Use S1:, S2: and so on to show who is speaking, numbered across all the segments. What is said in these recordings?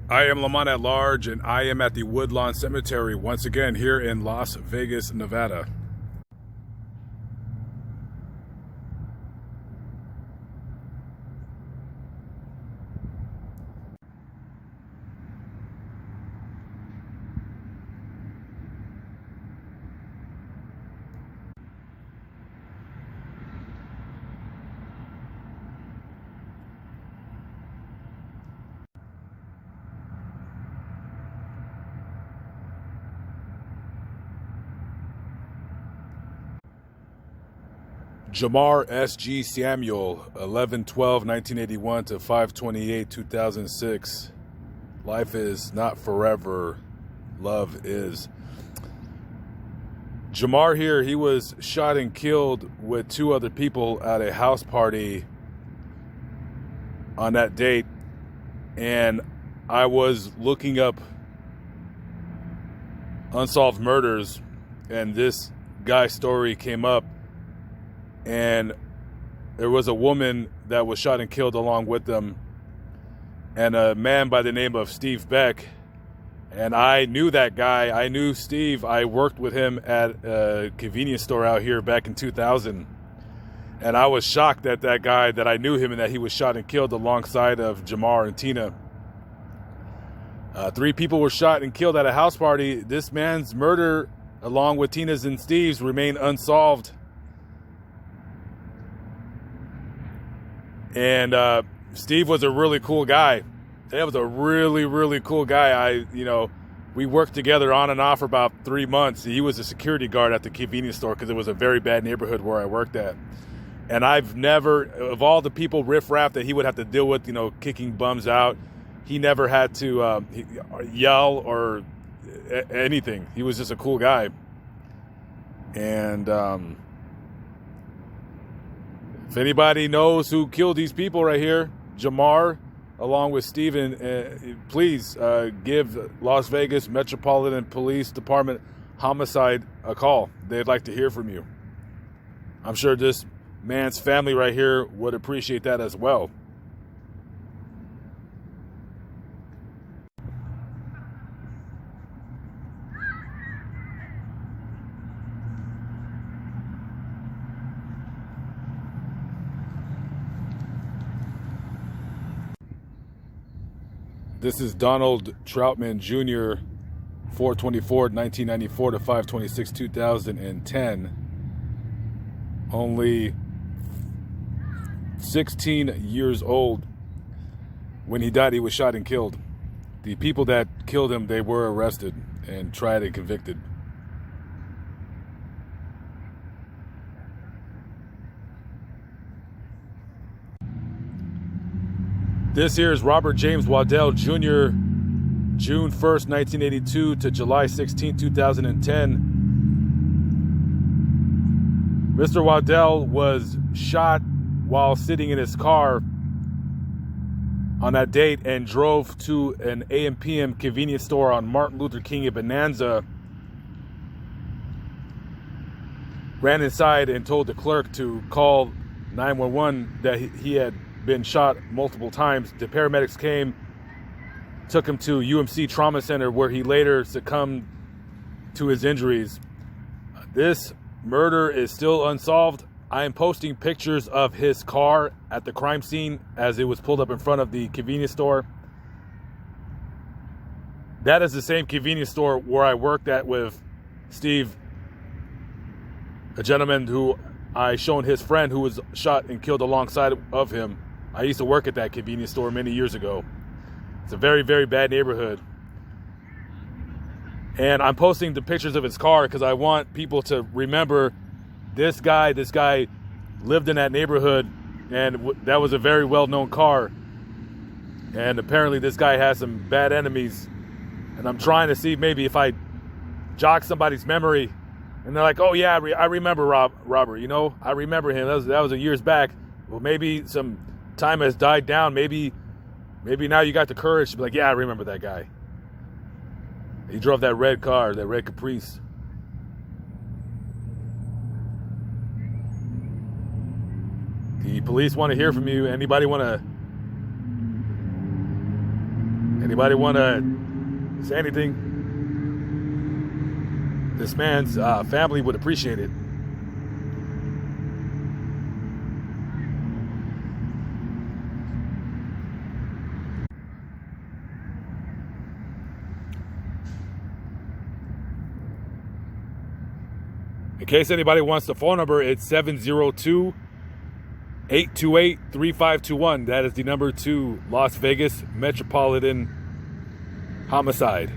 S1: I am Lamont at Large, and I am at the Woodlawn Cemetery once again here in Las Vegas, Nevada. Jamar S.G. Samuel, 11/12/1981 to 5/28/2006. Life is not forever. Love is. Jamar here, he was shot and killed with two other people at a house party on that date. And I was looking up unsolved murders, and this guy's story came up. And there was a woman that was shot and killed along with them, and a man by the name of Steve Beck. And I knew that guy. I knew Steve. I worked with him at a convenience store out here back in 2000. And I was shocked that guy, that I knew him and that he was shot and killed alongside of Jamar and Tina. 3 people were shot and killed at a house party. This man's murder, along with Tina's and Steve's, remained unsolved. And Steve was a really cool guy. That was a really, really cool guy. We worked together on and off for about 3 months. He was a security guard at the convenience store because it was a very bad neighborhood where I worked at. And I've never, of all the people riffraff that he would have to deal with, kicking bums out, he never had to yell or anything. He was just a cool guy. And if anybody knows who killed these people right here, Jamar, along with Steven, please give Las Vegas Metropolitan Police Department Homicide a call. They'd like to hear from you. I'm sure this man's family right here would appreciate that as well. This is Donald Troutman Jr., 4/24/1994 to 5/26/2010. Only 16 years old. When he died, he was shot and killed. The people that killed him, they were arrested and tried and convicted. This here is Robert James Waddell Jr., June 1st, 1982 to July 16, 2010. Mr. Waddell was shot while sitting in his car on that date and drove to an AM/PM convenience store on Martin Luther King and Bonanza. Ran inside and told the clerk to call 911 that he had been shot multiple times. The paramedics came, took him to UMC Trauma Center, where he later succumbed to his injuries. This murder is still unsolved. I am posting pictures of his car at the crime scene as it was pulled up in front of the convenience store. That is the same convenience store where I worked at with Steve, a gentleman who I shown his friend who was shot and killed alongside of him. I used to work at that convenience store many years ago. It's a very, very bad neighborhood. And I'm posting the pictures of his car because I want people to remember this guy lived in that neighborhood, and that was a very well-known car. And apparently this guy has some bad enemies. And I'm trying to see maybe if I jog somebody's memory and they're like, oh yeah, I remember Robert, I remember him. That was a years back. Well, maybe some time has died down. Maybe now you got the courage to be like, yeah, I remember that guy. He drove that red car, that red Caprice. The police want to hear from you. Anybody want Anybody want to say anything? This man's family would appreciate it. In case anybody wants the phone number, it's 702-828-3521. That is the number to Las Vegas Metropolitan Homicide.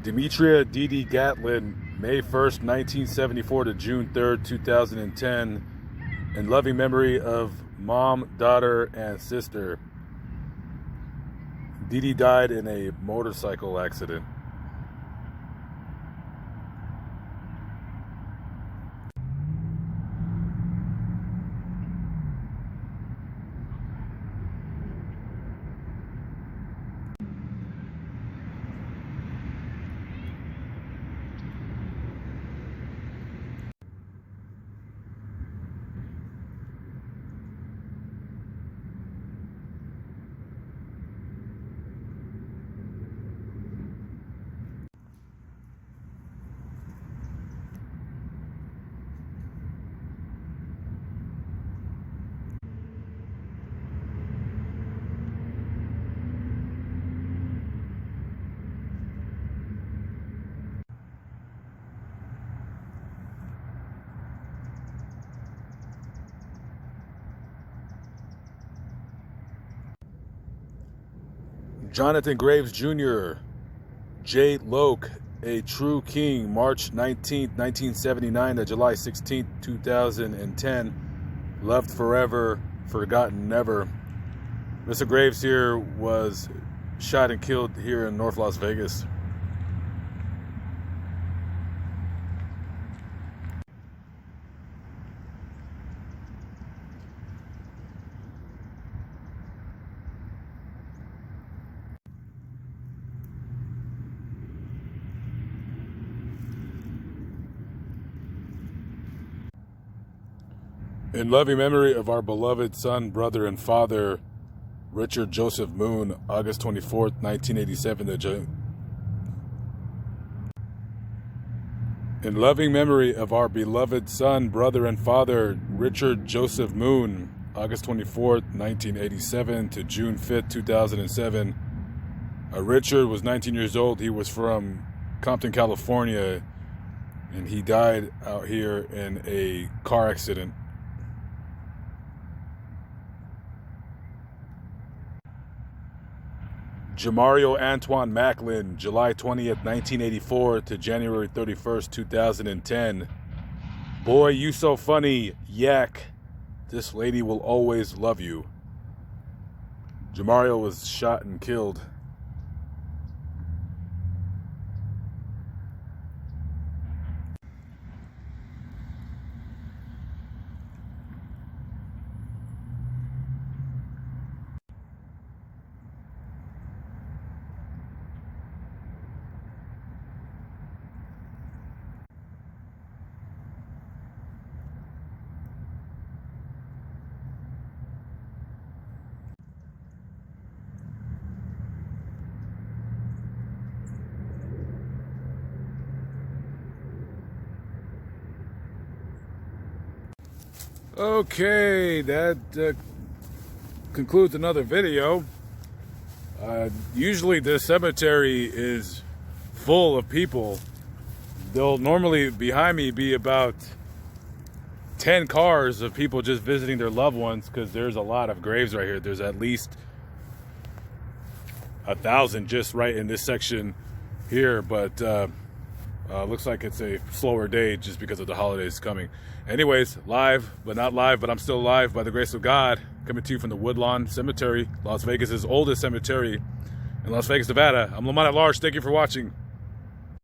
S1: Demetria Dee Gatlin, May 1st, 1974 to June 3rd, 2010, in loving memory of mom, daughter, and sister. Dee Dee died in a motorcycle accident. Jonathan Graves Jr., J. Loke, a true king, March 19th, 1979 to July 16th, 2010. Loved forever, forgotten never. Mr. Graves here was shot and killed here in North Las Vegas. In loving memory of our beloved son, brother, and father, Richard Joseph Moon, August 24th, 1987 to June. In loving memory of our beloved son, brother, and father, Richard Joseph Moon, August 24th, 1987 to June 5th, 2007. Richard was 19 years old. He was from Compton, California, and he died out here in a car accident. Jamario Antoine Macklin, July 20th, 1984 to January 31st, 2010. Boy, you so funny, yak. This lady will always love you. Jamario was shot and killed. Okay, that concludes another video. Usually this cemetery is full of people. There'll normally behind me be about 10 cars of people just visiting their loved ones, because there's a lot of graves right here. There's at least 1,000 just right in this section here, but looks like it's a slower day just because of the holidays coming. Anyways, live, but not live, but I'm still alive by the grace of God, coming to you from the Woodlawn Cemetery, Las Vegas' oldest cemetery in Las Vegas, Nevada. I'm Lamont at Large. Thank you for watching.